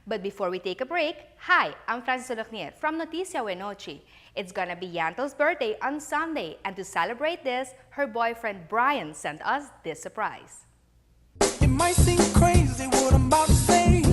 But before we take a break, hi, I'm Francis Olacnier from Noticia Wenochi. It's gonna be Yentl's birthday on Sunday, and to celebrate this, her boyfriend Bryan sent us this surprise. It might seem crazy what I'm about to say.